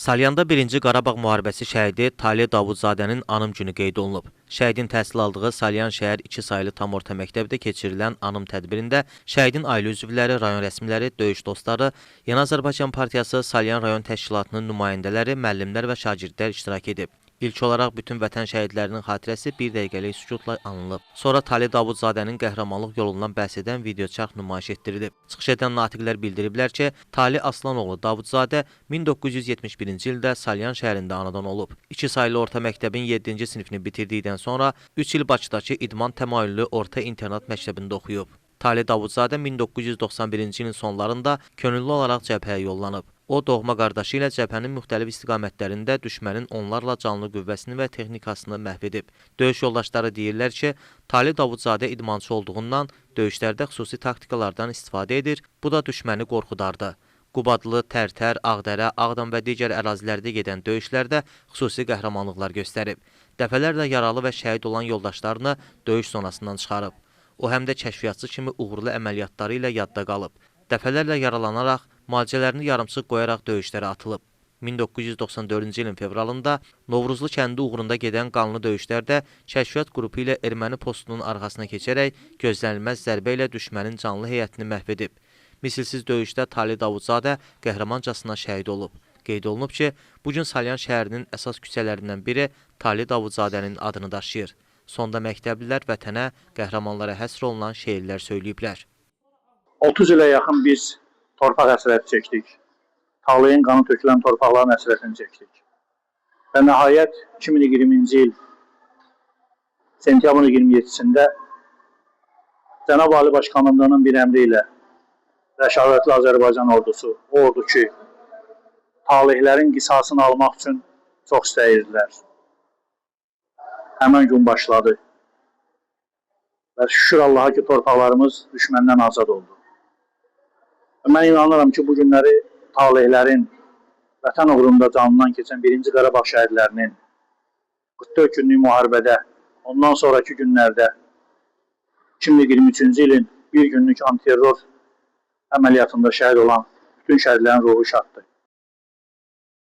Salyanda 1-ci Qarabağ müharibəsi şəhidi Taleh Davudzadənin anım günü qeyd olunub. Şəhidin təhsil aldığı Salyan şəhər 2 saylı tam orta məktəbdə keçirilən anım tədbirində şəhidin ailə üzvləri, rayon rəsmiləri, döyüş dostları, Yeni Azərbaycan Partiyası Salyan rayon təşkilatının nümayəndələri, müəllimlər və şagirdlər iştirak edib. İlk olaraq bütün vətən şəhidlərinin xatirəsi 1 dəqiqəlik sükutla anılıb. Sonra Taleh Davudzadənin qəhrəmanlıq yolundan bəhs edən videoçarx nümayiş etdirilib. Çıxış edən natiqlər bildiriblər ki, Taleh Aslanoğlu Davudzadə 1971-ci ildə Salyan şəhərində anadan olub. 2 saylı orta məktəbin 7-ci sinifini bitirdikdən sonra 3 il Bakıdakı İdman təmayüllü orta internat məktəbində oxuyub. Taleh Davudzadə 1991-ci ilin sonlarında könüllü olaraq cəbhəyə yollanıb. O, doğma qardaşı ilə cəbhənin müxtəlif istiqamətlərində düşmənin onlarla canlı qüvvəsini və texnikasını məhv edib. Döyüş yoldaşları deyirlər ki, Taleh Davudzadə idmançı olduğundan döyüşlərdə xüsusi taktikalardan istifadə edir, bu da düşməni qorxudardı. Qubadlı, Tərtər, Ağdərə, Ağdam və digər ərazilərdə gedən döyüşlərdə xüsusi qəhrəmanlıqlar göstərib. Dəfələrlə yaralı və şəhid olan yoldaşlarını döyüş zonasından çıxarıb. O, həm də kəşfiyyatçı kimi uğurlu əməliyyatları ilə yadda qalıb. Dəfələrlə yaralanaraq, müalicələrini yarımçıq qoyaraq döyüşlərə atılıb. 1994-cü ilin fevralında Novruzlu kəndi uğrunda gedən qanlı döyüşlərdə kəşfiyyat qrupu ilə erməni postunun arxasına keçərək gözlənilməz zərbə ilə düşmənin canlı heyətini məhv edib. Misilsiz döyüşdə Taleh Davudzadə qəhrəmancasına şəhid olub. Qeyd olunub ki, bugün Salyan şəhərinin əsas küçələrindən biri Taleh Davudzadənin adını daşıyır. Sonda məktəblilər vətənə, qəhrəmanlara həsr olunan şeirlər söyləyiblər. 30 ilə yaxın biz torpaq əsrəti çəkdik. Talehin qanı tökülən torpaqların əsrətini çəkdik. Və nəhayət 2020-ci il sentyabrın 27-sində Cənab Ali Başkomandanın bir əmri ilə Rəşadətli Azərbaycan ordusu, o ordu ki, talihlərin qisasını almaq üçün çox istəyirdilər. Həmən gün başladı. Və şükür Allaha ki, torpaqlarımız düşməndən azad oldu. Mən inanıram ki, bu günləri talihlərin vətən uğrunda canından keçən 1-ci Qarabağ şəhidlərinin 44 günlük müharibədə, ondan sonraki günlərdə 2023-cü ilin bir günlük antiterror əməliyyatında şəhid olan bütün şəhidlərin ruhu şaddır.